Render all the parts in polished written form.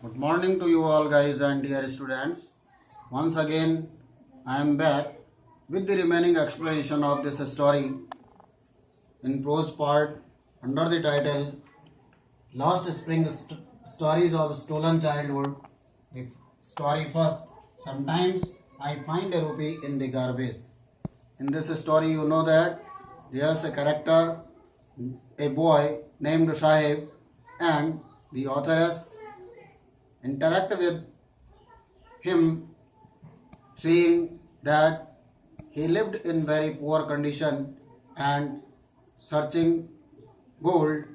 Good morning to you all guys and dear students. Once again I am back with the remaining explanation of this story in prose part under the title Lost Spring Stories of Stolen Childhood. The story first. Sometimes I find a rupee in the garbage. In this story you know that there's a character, a boy named Sahib, and the authoress interact with him, seeing that he lived in very poor condition and searching gold,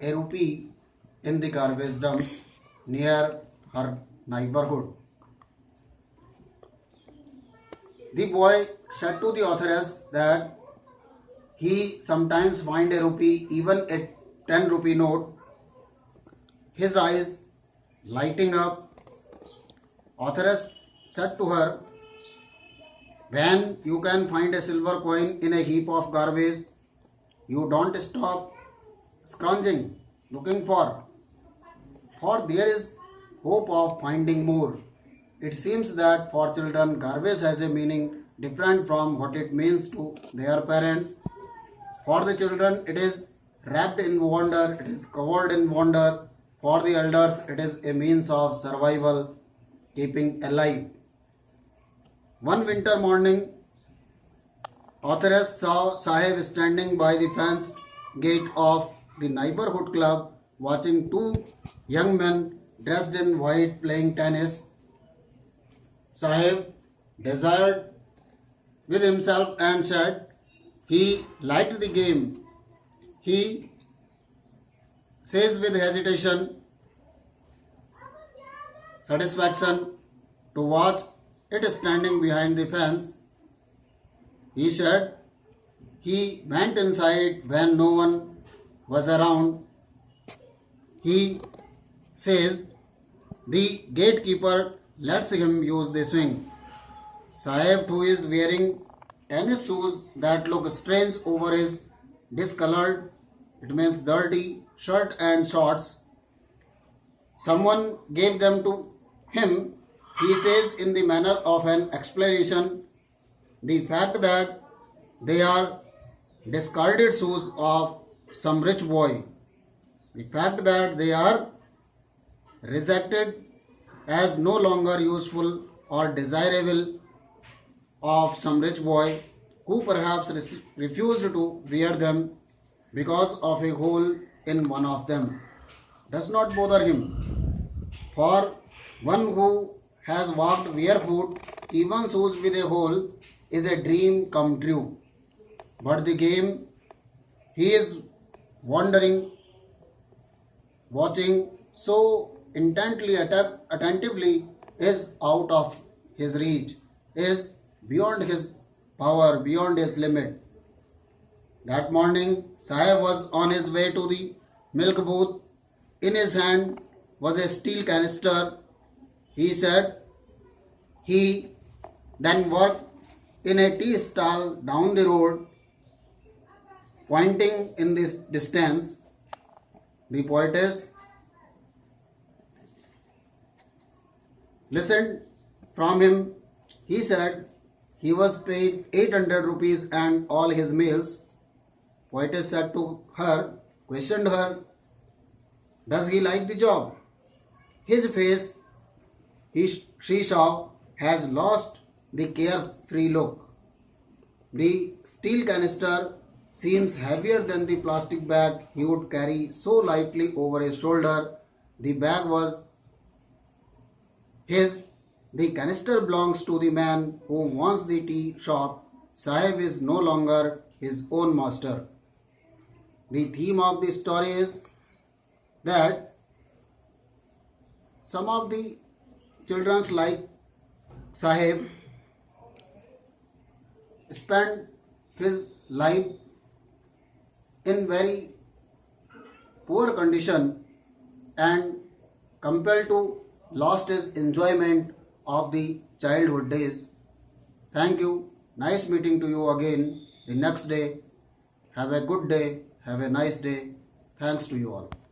a rupee, in the garbage dumps near her neighborhood. The boy said to the authoress that he sometimes find a rupee, even a 10 rupee note. His eyes lighting up. Authoress said to her, when you can find a silver coin in a heap of garbage, you don't stop scrounging, looking for there is hope of finding more. It seems that for children, garbage has a meaning different from what it means to their parents. For the children, it is wrapped in wonder, it is covered in wonder. For the elders, it is a means of survival, keeping alive. One winter morning, authoress saw Sahib standing by the fenced gate of the neighborhood club, watching two young men dressed in white playing tennis. Sahib desired with himself and said he liked the game. He says with hesitation, satisfaction to watch it standing behind the fence. He said he went inside when no one was around. He says the gatekeeper lets him use the swing. Sahib, who is wearing tennis shoes that look strange over his discolored, it means dirty, shirt and shorts. Someone gave them to him. He says in the manner of an explanation, the fact that they are discarded shoes of some rich boy. The fact that they are rejected as no longer useful or desirable of some rich boy who perhaps refused to wear them because of a hole in one of them does not bother him. For one who has walked barefoot, even shoes with a hole, is a dream come true. But the game he is wandering, watching so intently, attentively, is out of his reach, is beyond his power, beyond his limit. That morning, Sahib was on his way to the milk booth. In his hand was a steel canister. He said he then worked in a tea stall down the road, pointing in this distance. The poetess listened from him. He said he was paid 800 rupees and all his meals. Poetess said to her, questioned her, does he like the job? His face, she saw, has lost the carefree look. The steel canister seems heavier than the plastic bag he would carry so lightly over his shoulder. The bag was his. The canister belongs to the man who owns the tea shop. Sahib is no longer his own master. The theme of the story is that some of the children like Sahib spend his life in very poor condition and compelled to lost his enjoyment of the childhood days. Thank you. Nice meeting to you again the next day. Have a good day. Have a nice day. Thanks to you all.